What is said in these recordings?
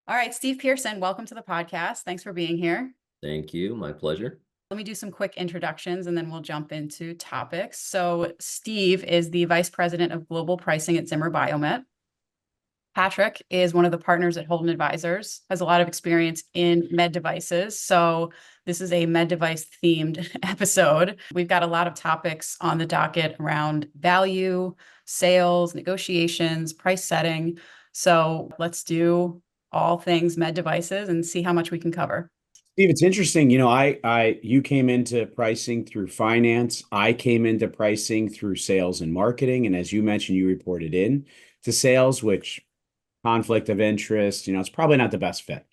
All right, Steve Pierson, welcome to the podcast. Thanks for being here. Thank you. My pleasure. Let me do some quick introductions and then we'll jump into topics. So, Steve is the Vice President of Global Pricing at Zimmer Biomet. Patrick is one of the partners at Holden Advisors, has a lot of experience in med devices. So, this is a med device themed episode. We've got a lot of topics on the docket around value, sales, negotiations, price setting. So, let's do all things med devices and see how much we can cover. Steve, it's interesting. You came into pricing through finance. I came into pricing through sales and marketing. And as you mentioned, you reported in to sales, which conflict of interest, it's probably not the best fit.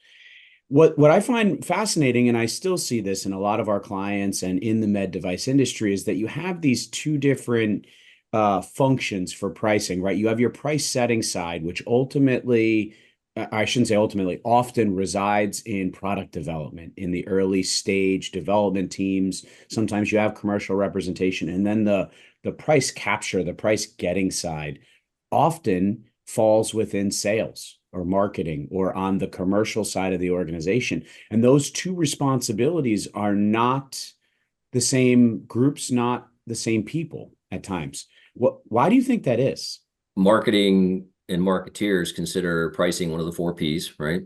What I find fascinating, and I still see this in a lot of our clients and in the med device industry, is that you have these two different functions for pricing, right? You have your price setting side, which ultimately, I shouldn't say ultimately, often resides in product development, in the early stage development teams. Sometimes you have commercial representation, and then the price capture, the price getting side often falls within sales or marketing or on the commercial side of the organization. And those two responsibilities are not the same groups, not the same people at times. Why do you think that is? Marketing and marketeers consider pricing one of the four P's, right?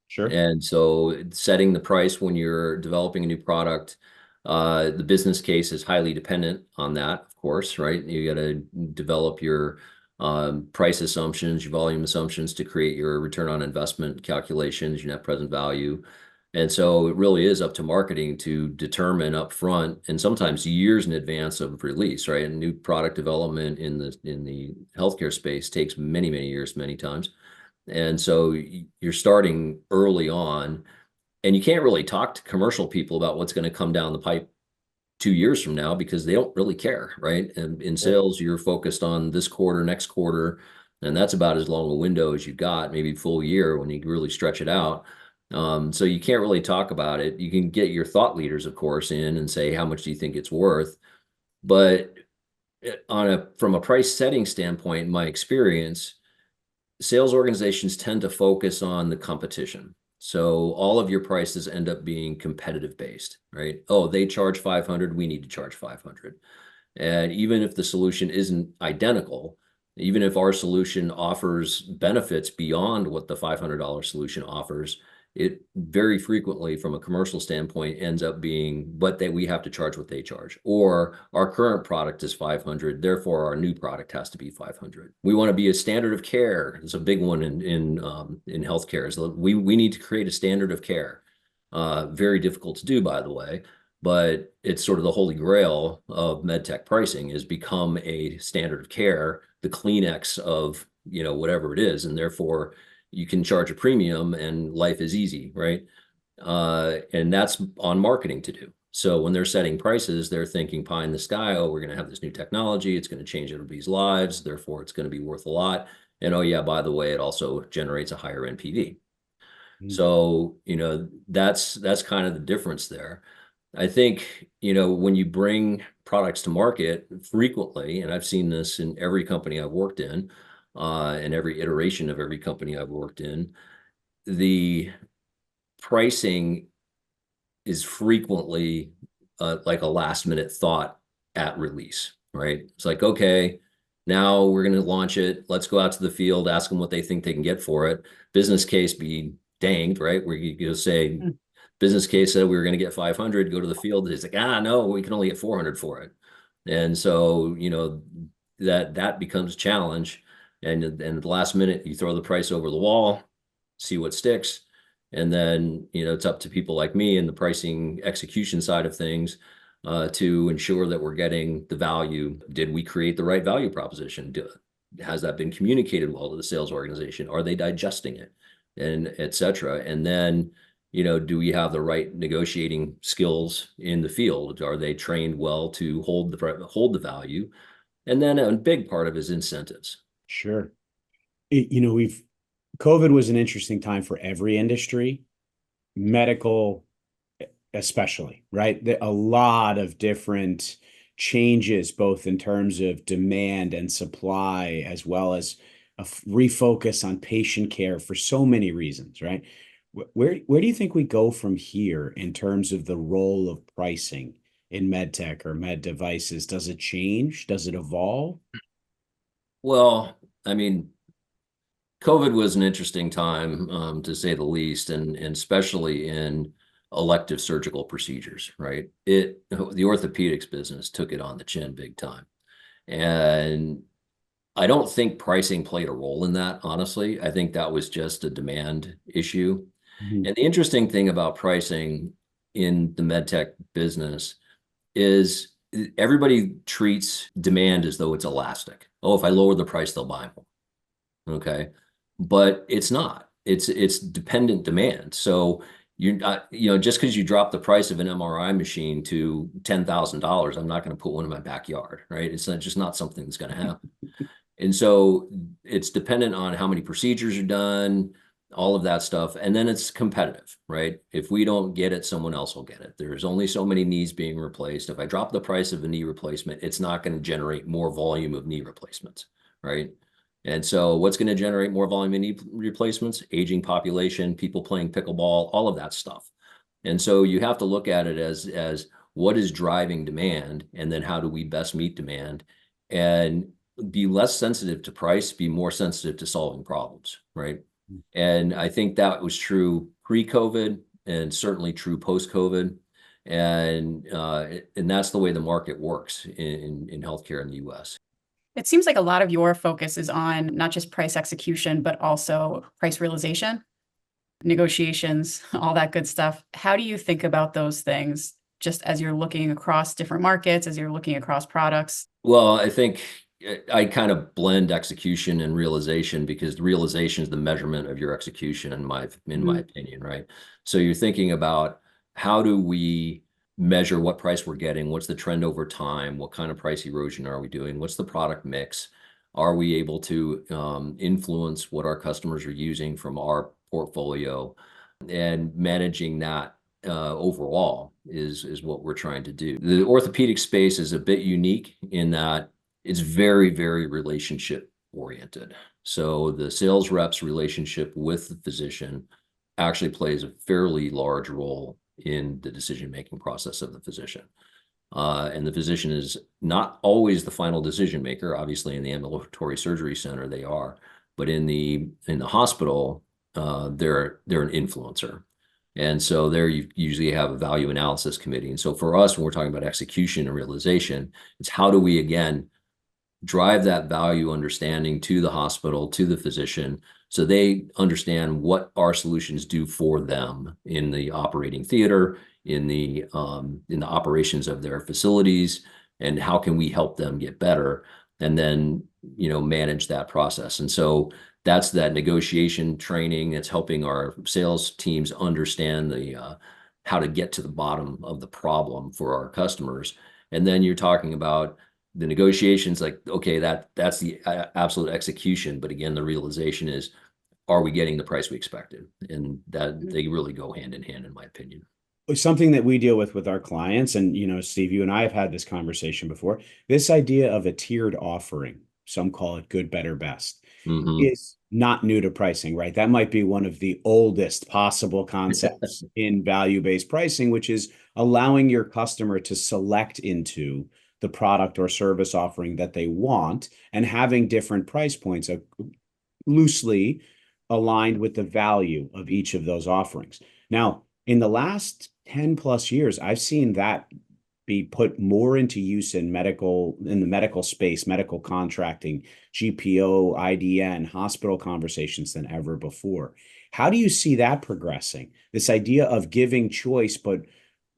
Sure. And so setting the price when you're developing a new product, the business case is highly dependent on that, of course, right? You got to develop your price assumptions, your volume assumptions to create your return on investment calculations, your net present value. And so it really is up to marketing to determine upfront and sometimes years in advance of release, right? And new product development in the healthcare space takes many, many years, many times. And so you're starting early on, and you can't really talk to commercial people about what's going to come down the pipe 2 years from now because they don't really care, right? And in sales, you're focused on this quarter, next quarter, and that's about as long a window as you've got, maybe full year when you really stretch it out. So you can't really talk about it. You can get your thought leaders, of course, in and say, how much do you think it's worth? But from a price setting standpoint, in my experience, sales organizations tend to focus on the competition. So all of your prices end up being competitive based, right? Oh, they charge 500, we need to charge 500. And even if the solution isn't identical, even if our solution offers benefits beyond what the $500 solution offers, it very frequently from a commercial standpoint ends up being, but we have to charge what they charge, or our current product is 500, therefore our new product has to be 500. We want to be a standard of care. It's a big one in healthcare. Is we need to create a standard of care. Very difficult to do, by the way, but it's sort of the holy grail of medtech pricing is become a standard of care, the Kleenex of whatever it is, and therefore you can charge a premium and life is easy, right? And that's on marketing to do. So when they're setting prices, they're thinking pie in the sky, oh, we're going to have this new technology. It's going to change everybody's lives. Therefore, it's going to be worth a lot. And oh, yeah, by the way, it also generates a higher NPV. So, that's kind of the difference there. I think, when you bring products to market frequently, and I've seen this in every company I've worked in, and every iteration of every company I've worked in, the pricing is frequently like a last minute thought at release, right? It's like, okay, now we're going to launch it. Let's go out to the field, ask them what they think they can get for it. Business case be danged, right? Where you say, business case said we were going to get 500, go to the field. It's like, no, we can only get 400 for it. And so, that becomes a challenge. And at the last minute, you throw the price over the wall, see what sticks. And then, it's up to people like me in the pricing execution side of things to ensure that we're getting the value. Did we create the right value proposition? Has that been communicated well to the sales organization? Are they digesting it? And et cetera. And then, do we have the right negotiating skills in the field? Are they trained well to hold the value? And then a big part of it is incentives. Sure. COVID was an interesting time for every industry, medical especially, right? A lot of different changes, both in terms of demand and supply, as well as refocus on patient care for so many reasons, right? Where do you think we go from here in terms of the role of pricing in med tech or med devices? Does it change? Does it evolve? Well, I mean, COVID was an interesting time, to say the least, and especially in elective surgical procedures, right? The orthopedics business took it on the chin big time. And I don't think pricing played a role in that, honestly. I think that was just a demand issue. Mhm. And the interesting thing about pricing in the medtech business is everybody treats demand as though it's elastic. Oh, if I lower the price, they'll buy more. Okay. But it's not. It's dependent demand. So you're not, just because you drop the price of an MRI machine to $10,000, I'm not going to put one in my backyard, right? It's just not something that's going to happen. And so it's dependent on how many procedures are done, all of that stuff. And then it's competitive, right? If we don't get it, someone else will get it. There's only so many knees being replaced. If I drop the price of a knee replacement, it's not going to generate more volume of knee replacements, right? And so what's going to generate more volume of knee replacements? Aging population, people playing pickleball, all of that stuff. And so you have to look at it as what is driving demand, and then how do we best meet demand, and be less sensitive to price, be more sensitive to solving problems, right? And I think that was true pre-COVID and certainly true post-COVID. And that's the way the market works in healthcare in the US. It seems like a lot of your focus is on not just price execution, but also price realization, negotiations, all that good stuff. How do you think about those things just as you're looking across different markets, as you're looking across products? Well, I think I kind of blend execution and realization, because the realization is the measurement of your execution, in my opinion, right? So you're thinking about, how do we measure what price we're getting? What's the trend over time? What kind of price erosion are we doing? What's the product mix? Are we able to influence what our customers are using from our portfolio? And managing that overall is what we're trying to do. The orthopedic space is a bit unique in that it's very, very relationship oriented. So the sales rep's relationship with the physician actually plays a fairly large role in the decision-making process of the physician. And the physician is not always the final decision maker. Obviously, in the ambulatory surgery center, they are, but in the hospital, they're an influencer. And so there you usually have a value analysis committee. And so for us, when we're talking about execution and realization, it's how do we, again, drive that value understanding to the hospital, to the physician, so they understand what our solutions do for them in the operating theater, in the operations of their facilities, and how can we help them get better, and then manage that process. And so that's that negotiation training. It's helping our sales teams understand how to get to the bottom of the problem for our customers. And then you're talking about the negotiations, like, okay, that's the absolute execution. But again, the realization is, are we getting the price we expected? And that they really go hand in hand, in my opinion. Something that we deal with our clients, and Steve, you and I have had this conversation before. This idea of a tiered offering, some call it good, better, best, is not new to pricing, right? That might be one of the oldest possible concepts in value-based pricing, which is allowing your customer to select into the product or service offering that they want, and having different price points loosely aligned with the value of each of those offerings. Now, in the last 10 plus years, I've seen that be put more into use in the medical space, medical contracting, GPO, IDN, hospital conversations than ever before. How do you see that progressing? This idea of giving choice, but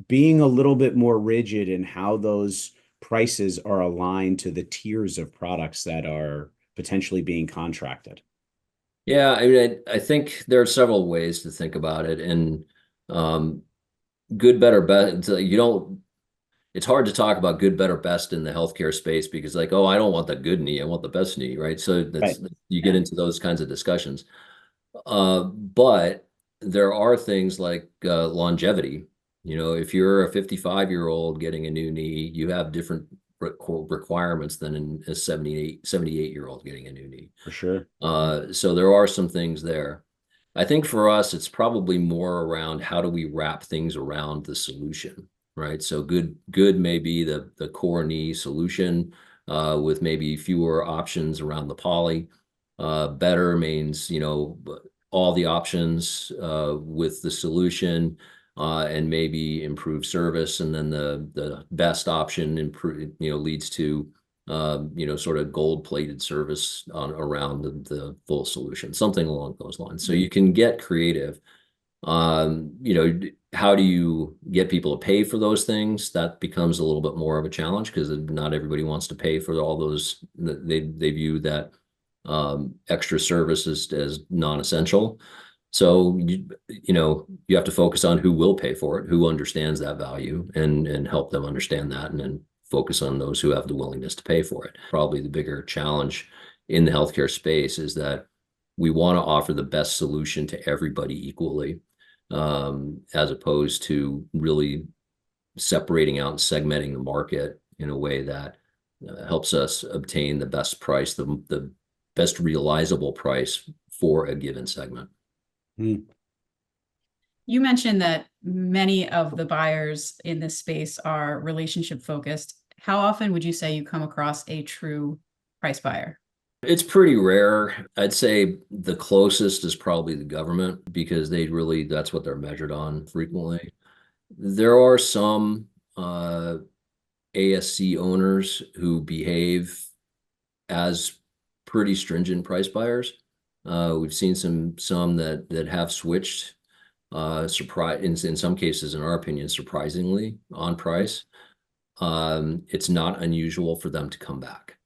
being a little bit more rigid in how those prices are aligned to the tiers of products that are potentially being contracted. Yeah, I mean, I think there are several ways to think about it, and good, better, best. It's hard to talk about good, better, best in the healthcare space, because, like, oh, I don't want the good knee, I want the best knee, right? So you get into those kinds of discussions. But there are things like longevity. If you're a 55-year-old getting a new knee, you have different requirements than a 78-year-old getting a new knee. For sure. So there are some things there. I think for us, it's probably more around how do we wrap things around the solution, right? So good may be the core knee solution with maybe fewer options around the poly. Better means, all the options with the solution and maybe improve service. And then the best option leads to sort of gold-plated service around the full solution, something along those lines. So you can get creative. How do you get people to pay for those things? That becomes a little bit more of a challenge because not everybody wants to pay for all those. They view that extra services as non-essential. So you have to focus on who will pay for it, who understands that value, and help them understand that, and then focus on those who have the willingness to pay for it. Probably the bigger challenge in the healthcare space is that we want to offer the best solution to everybody equally, as opposed to really separating out and segmenting the market in a way that helps us obtain the best price, the best realizable price for a given segment. You mentioned that many of the buyers in this space are relationship focused. How often would you say you come across a true price buyer? It's pretty rare. I'd say the closest is probably the government because that's what they're measured on frequently. There are some ASC owners who behave as pretty stringent price buyers. We've seen some that have switched, in some cases, in our opinion, surprisingly on price. It's not unusual for them to come back.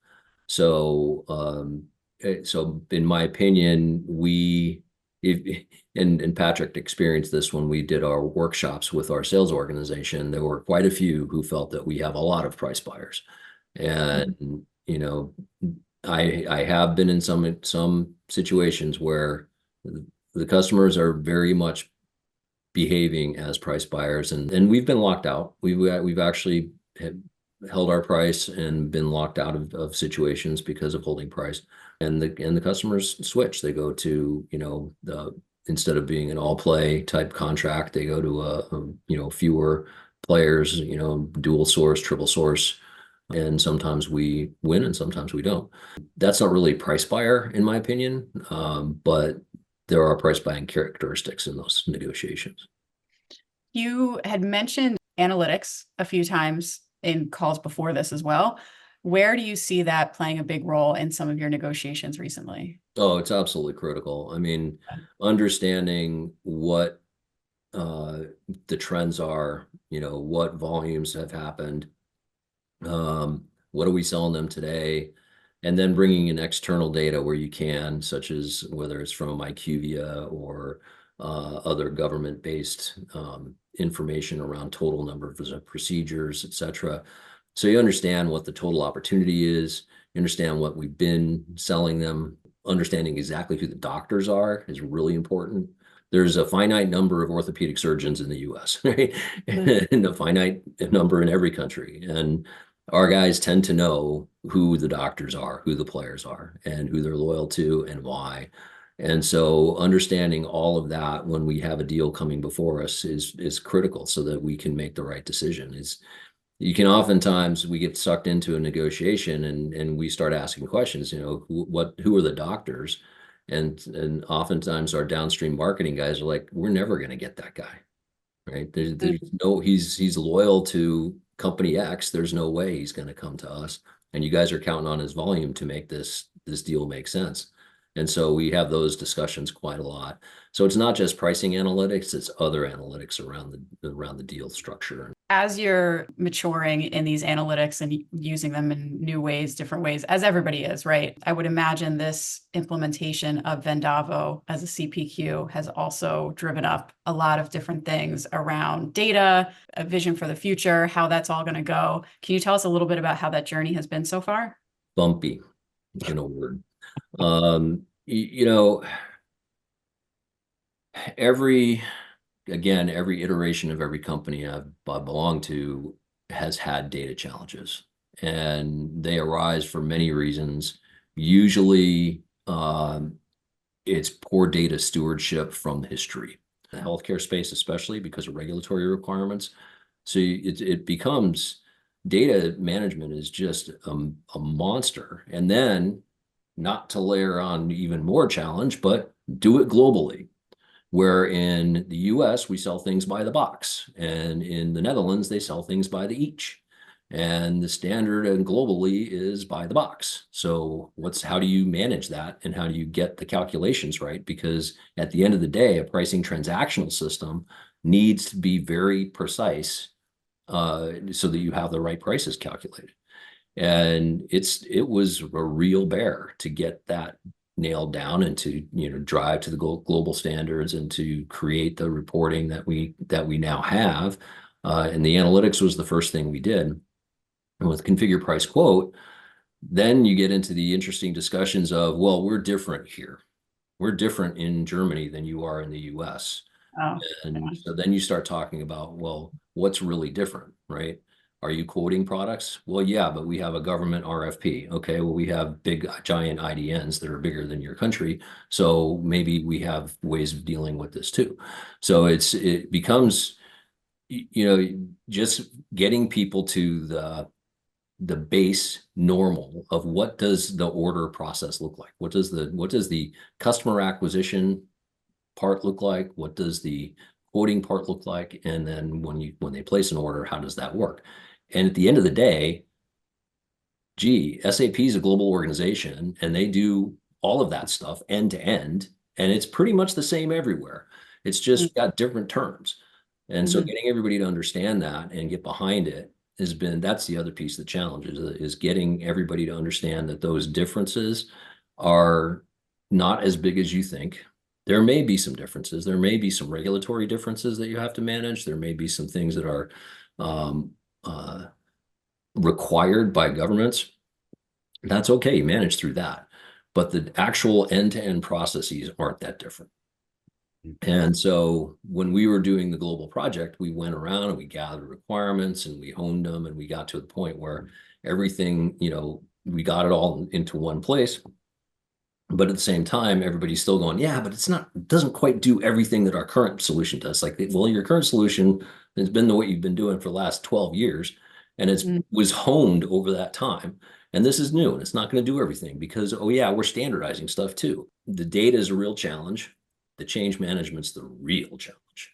So in my opinion, and Patrick experienced this when we did our workshops with our sales organization. There were quite a few who felt that we have a lot of price buyers, and I have been in some situations where the customers are very much behaving as price buyers, and we've been locked out. We've actually held our price and been locked out of situations because of holding price, and the customers switch. They go to instead of being an all play type contract, they go to fewer players, dual source, triple source. And sometimes we win and sometimes we don't. That's not really price buyer, in my opinion, but there are price buying characteristics in those negotiations. You had mentioned analytics a few times in calls before this as well. Where do you see that playing a big role in some of your negotiations recently? Oh, it's absolutely critical. I mean, understanding what the trends are, what volumes have happened, what are we selling them today, and then bringing in external data where you can, such as whether it's from IQVIA or other government-based information around total number of procedures, et cetera. So you understand what the total opportunity is, you understand what we've been selling them, understanding exactly who the doctors are is really important. There's a finite number of orthopedic surgeons in the US, right? And a finite number in every country. And our guys tend to know who the doctors are, who the players are, and who they're loyal to and why. And so understanding all of that when we have a deal coming before us is critical so that we can make the right decision. You can oftentimes we get sucked into a negotiation and we start asking questions, who are the doctors? And oftentimes our downstream marketing guys are like, we're never going to get that guy, right? There's no, he's loyal to company X. There's no way he's going to come to us. And you guys are counting on his volume to make this deal make sense. And so we have those discussions quite a lot. So it's not just pricing analytics, it's other analytics around the deal structure. As you're maturing in these analytics and using them in new ways, different ways, as everybody is, right? I would imagine this implementation of Vendavo as a CPQ has also driven up a lot of different things around data, a vision for the future, how that's all going to go. Can you tell us a little bit about how that journey has been so far? Bumpy, in a word. Every iteration of every company I've belonged to has had data challenges. and they arise for many reasons. Usually, it's poor data stewardship from history, the healthcare space, especially because of regulatory requirements. So it becomes data management is just a monster. And then, not to layer on even more challenge, but do it globally. Where in the US, we sell things by the box, and in the Netherlands, they sell things by the each. And the standard and globally is by the box. So how do you manage that, and how do you get the calculations right? Because at the end of the day, a pricing transactional system needs to be very precise so that you have the right prices calculated. And it was a real bear to get that nailed down and to drive to the global standards and to create the reporting that we now have. And the analytics was the first thing we did. And with configure price quote, then you get into the interesting discussions of, well, we're different here. We're different in Germany than you are in the US. Oh, And yeah. so then you start talking about, well, what's really different, right? Are you quoting products? Well, yeah, but we have a government RFP. Okay, well, we have big, giant IDNs that are bigger than your country. So maybe we have ways of dealing with this too. So it becomes, just getting people to the base normal of what does the order process look like? What does the customer acquisition part look like? What does the quoting part look like? And then when they place an order, how does that work? And at the end of the day, SAP is a global organization, and they do all of that stuff end to end, and it's pretty much the same everywhere. It's just got different terms. And so getting everybody to understand that and get behind it that's the other piece of the challenge is getting everybody to understand that those differences are not as big as you think. There may be some differences. There may be some regulatory differences that you have to manage. There may be some things that are required by governments. That's okay. You manage through that. But the actual end-to-end processes aren't that different. And so when we were doing the global project, we went around and we gathered requirements and we honed them, and we got to the point where everything, we got it all into one place. But at the same time, everybody's still going, yeah, but it doesn't quite do everything that our current solution does. Like, well, your current solution has been what you've been doing for the last 12 years, and it was honed over that time. And this is new, and it's not going to do everything because, oh yeah, we're standardizing stuff too. The data is a real challenge. The change management's the real challenge.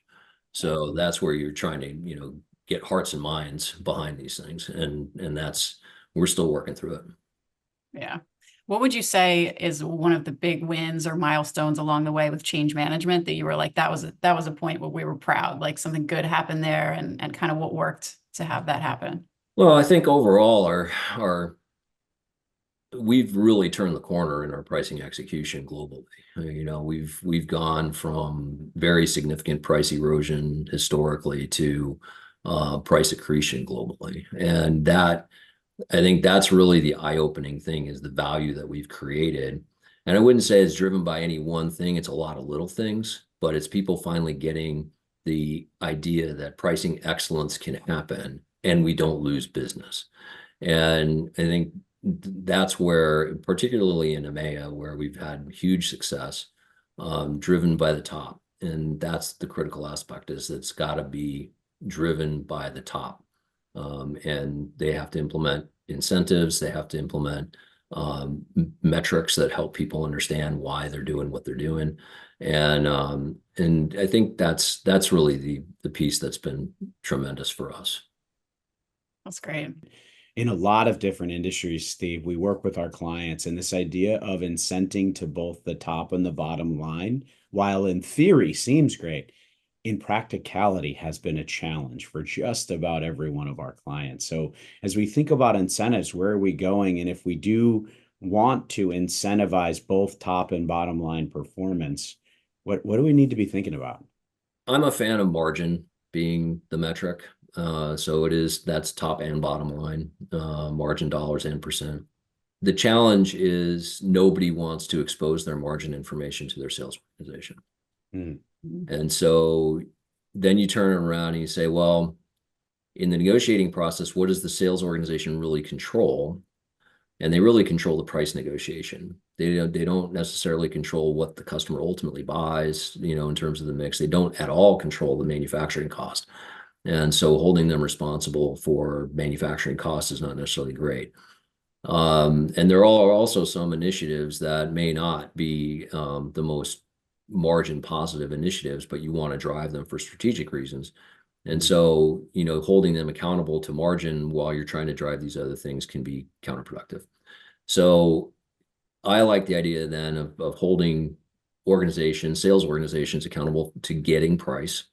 So that's where you're trying to, get hearts and minds behind these things. And we're still working through it. Yeah. What would you say is one of the big wins or milestones along the way with change management that you were like, that was a point where we were proud, like something good happened there, and kind of what worked to have that happen? Well, I think overall we've really turned the corner in our pricing execution globally. We've gone from very significant price erosion historically to price accretion globally. And I think that's really the eye-opening thing, is the value that we've created. And I wouldn't say it's driven by any one thing. It's a lot of little things, but it's people finally getting the idea that pricing excellence can happen and we don't lose business. And I think that's where, particularly in EMEA, where we've had huge success, driven by the top. And that's the critical aspect, is it's got to be driven by the top. And they have to implement incentives. They have to implement metrics that help people understand why they're doing what they're doing. And I think that's really the piece that's been tremendous for us. That's great. In a lot of different industries, Steve, we work with our clients, and this idea of incenting to both the top and the bottom line, while in theory seems great, in practicality has been a challenge for just about every one of our clients. So as we think about incentives, where are we going? And if we do want to incentivize both top and bottom line performance, what do we need to be thinking about? I'm a fan of margin being the metric. So that's top and bottom line, margin dollars and percent. The challenge is nobody wants to expose their margin information to their sales organization. And so then you turn around and you say, well, in the negotiating process, what does the sales organization really control? And they really control the price negotiation. They don't necessarily control what the customer ultimately buys, in terms of the mix. They don't at all control the manufacturing cost. And so holding them responsible for manufacturing costs is not necessarily great. And there are also some initiatives that may not be the most margin positive initiatives, but you want to drive them for strategic reasons. And so, holding them accountable to margin while you're trying to drive these other things can be counterproductive. So I like the idea then of holding sales organizations accountable to getting price,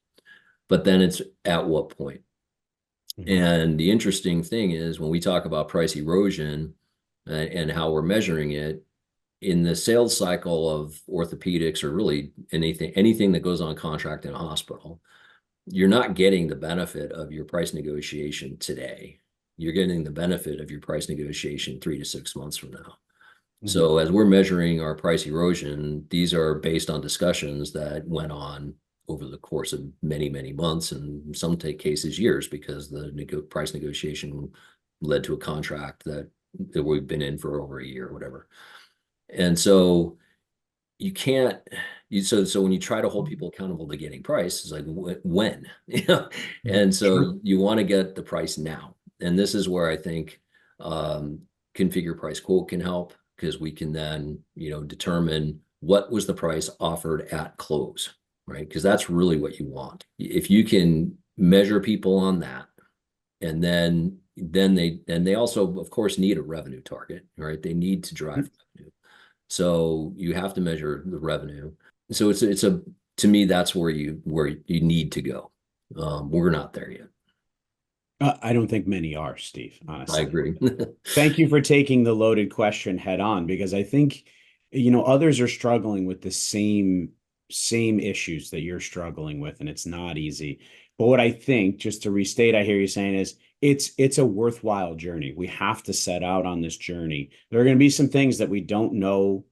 but then it's at what point? And the interesting thing is when we talk about price erosion and how we're measuring it in the sales cycle of orthopedics, or really anything that goes on contract in a hospital, you're not getting the benefit of your price negotiation today. You're getting the benefit of your price negotiation 3 to 6 months from now. So as we're measuring our price erosion, these are based on discussions that went on over the course of many, many months, and in some cases years, because the price negotiation led to a contract that we've been in for over a year or whatever. And so you can't, so when you try to hold people accountable to getting price, it's like, when? And so you want to get the price now. And this is where I think configure price quote can help, because we can then, determine what was the price offered at close, right? Because that's really what you want. If you can measure people on that, and then they also, of course, need a revenue target, right? They need to drive revenue. So you have to measure the revenue. So to me, that's where you need to go. We're not there yet. I don't think many are, Steve, honestly. I agree. Thank you for taking the loaded question head on, because I think, others are struggling with the same issues that you're struggling with, and it's not easy. But what I think, just to restate, I hear you saying is it's a worthwhile journey. We have to set out on this journey. There are going to be some things that we don't know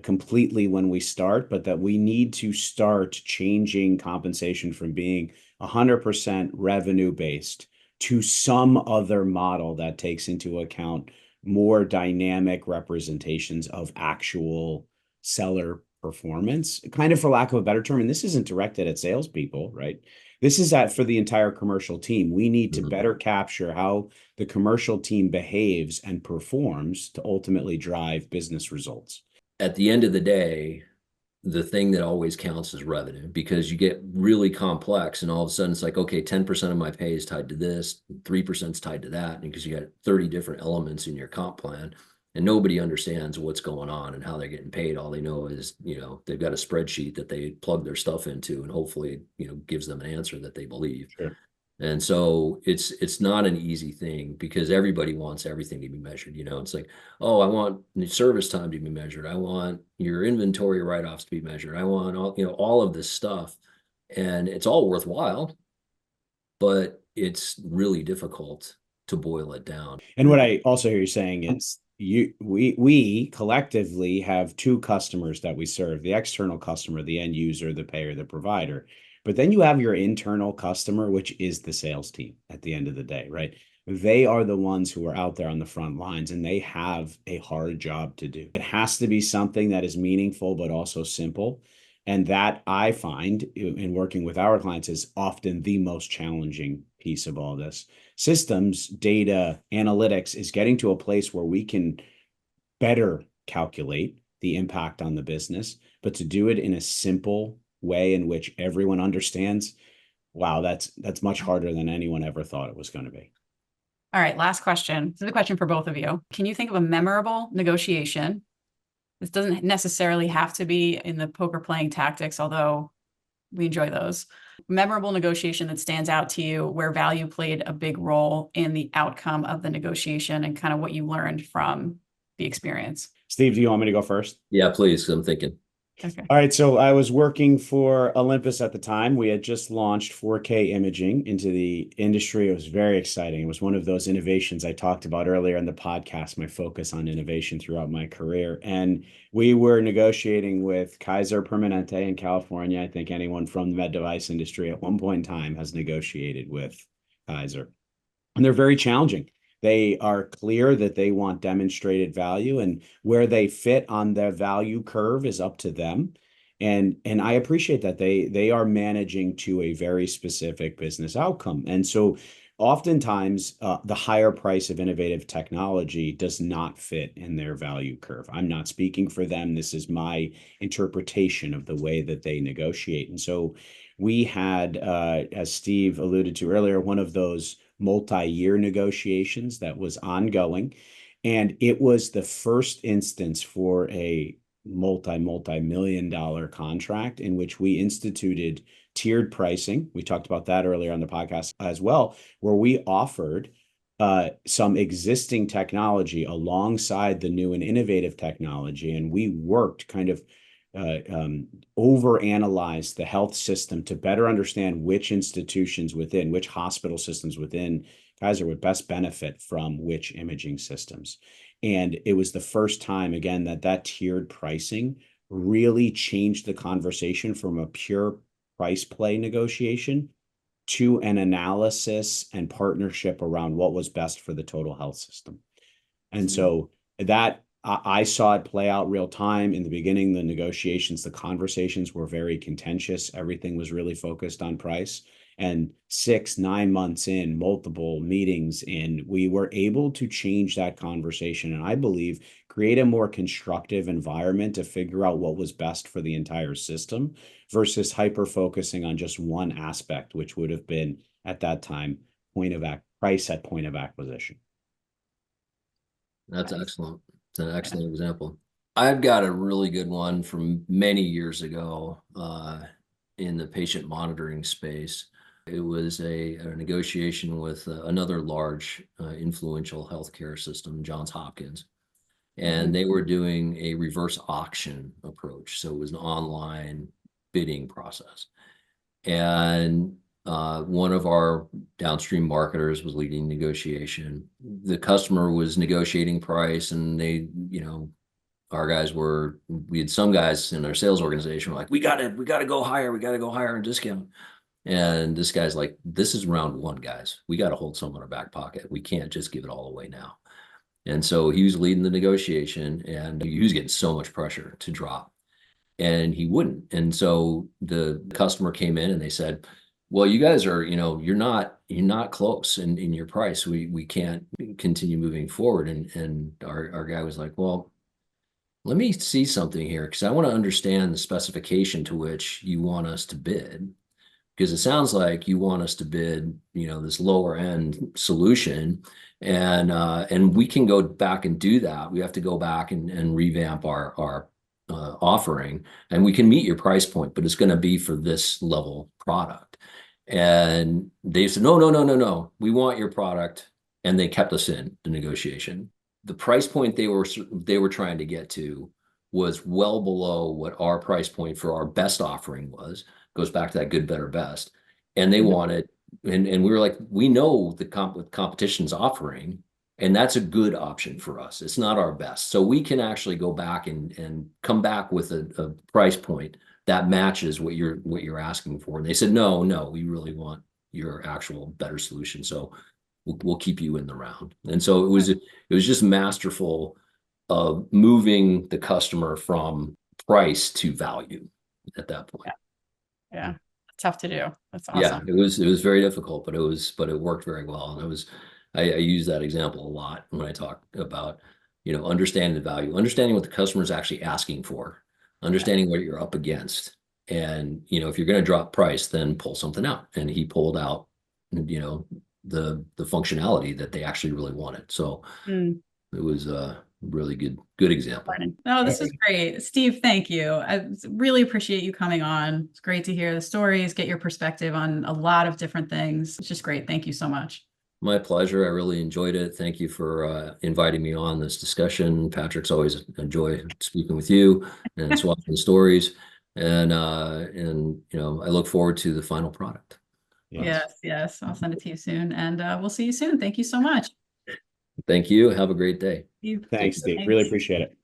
completely when we start, but that we need to start changing compensation from being 100% revenue based to some other model that takes into account more dynamic representations of actual seller performance, kind of, for lack of a better term. And this isn't directed at salespeople, right? This is for the entire commercial team. We need to better capture how the commercial team behaves and performs to ultimately drive business results. At the end of the day, the thing that always counts is revenue, because you get really complex and all of a sudden it's like, okay, 10% of my pay is tied to this, 3% is tied to that, because you got 30 different elements in your comp plan, and nobody understands what's going on and how they're getting paid. All they know is, they've got a spreadsheet that they plug their stuff into, and hopefully, gives them an answer that they believe. Sure. And so it's not an easy thing, because everybody wants everything to be measured. It's like, oh, I want service time to be measured. I want your inventory write-offs to be measured. I want all of this stuff. And it's all worthwhile, but it's really difficult to boil it down. And what I also hear you saying is we collectively have two customers that we serve: the external customer, the end user, the payer, the provider. But then you have your internal customer, which is the sales team at the end of the day, right? They are the ones who are out there on the front lines, and they have a hard job to do. It has to be something that is meaningful, but also simple. And that, I find, in working with our clients, is often the most challenging piece of all this. Systems, data, analytics is getting to a place where we can better calculate the impact on the business, but to do it in a simple way in which everyone understands, wow, that's much harder than anyone ever thought it was going to be. All right, last question. This is a question for both of you. Can you think of a memorable negotiation? This doesn't necessarily have to be in the poker playing tactics, although we enjoy those. Memorable negotiation that stands out to you, where value played a big role in the outcome of the negotiation and kind of what you learned from the experience. Steve, do you want me to go first? Yeah, please. I'm thinking. Okay. All right. So I was working for Olympus at the time. We had just launched 4K imaging into the industry. It was very exciting. It was one of those innovations I talked about earlier in the podcast, my focus on innovation throughout my career. And we were negotiating with Kaiser Permanente in California. I think anyone from the med device industry at one point in time has negotiated with Kaiser. And they're very challenging. They are clear that they want demonstrated value, and where they fit on their value curve is up to them. And I appreciate that they are managing to a very specific business outcome. And so oftentimes the higher price of innovative technology does not fit in their value curve. I'm not speaking for them. This is my interpretation of the way that they negotiate. And so we had, as Steve alluded to earlier, one of those multi-year negotiations that was ongoing. And it was the first instance for a multi-million-dollar contract in which we instituted tiered pricing. We talked about that earlier on the podcast as well, where we offered some existing technology alongside the new and innovative technology. And we worked kind of overanalyze the health system to better understand which institutions within, which hospital systems within Kaiser would best benefit from which imaging systems. And it was the first time, again, that tiered pricing really changed the conversation from a pure price play negotiation to an analysis and partnership around what was best for the total health system. And so that I saw it play out real time. In the beginning, the negotiations, the conversations were very contentious. Everything was really focused on price. And 6-9 months in, multiple meetings in, we were able to change that conversation. And I believe create a more constructive environment to figure out what was best for the entire system versus hyper focusing on just one aspect, which would have been at that time price at point of acquisition. That's excellent. It's an excellent example. I've got a really good one from many years ago in the patient monitoring space. It was a negotiation with another large influential healthcare system, Johns Hopkins, and they were doing a reverse auction approach. So it was an online bidding process. And one of our downstream marketers was leading negotiation. The customer was negotiating price, and they, our guys we had some guys in our sales organization were like, we gotta go higher, and discount. And this guy's like, this is round one, guys. We got to hold some in our back pocket. We can't just give it all away now. And so he was leading the negotiation, and he was getting so much pressure to drop, and he wouldn't. And so the customer came in and they said, well, you guys are, you're not close in your price. We can't continue moving forward. And our guy was like, well, let me see something here, because I want to understand the specification to which you want us to bid. Because it sounds like you want us to bid, this lower end solution, and we can go back and do that. We have to go back and revamp our offering, and we can meet your price point, but it's going to be for this level product. And they said, no, we want your product, and they kept us in the negotiation. The price point they were trying to get to was well below what our price point for our best offering was. Goes back to that good, better, best. And they wanted, and we were like, we know the competition's offering, and that's a good option for us. It's not our best. So we can actually go back and come back with a price point that matches what you're asking for. And they said, no, we really want your actual better solution. So we'll keep you in the round. And so it was just masterful of moving the customer from price to value at that point. Yeah. Tough to do. That's awesome. Yeah, it was very difficult, but it worked very well. And I use that example a lot when I talk about, understanding the value, understanding what the customer is actually asking for, understanding what you're up against. And, if you're going to drop price, then pull something out. And he pulled out, the functionality that they actually really wanted. So it was a really good example. No, this is great. Steve, thank you. I really appreciate you coming on. It's great to hear the stories, get your perspective on a lot of different things. It's just great. Thank you so much. My pleasure. I really enjoyed it. Thank you for inviting me on this discussion. Patrick's always enjoy speaking with you and swapping stories. And I look forward to the final product. Yes. I'll send it to you soon, and we'll see you soon. Thank you so much. Thank you. Have a great day. Thanks, Steve. Really appreciate it.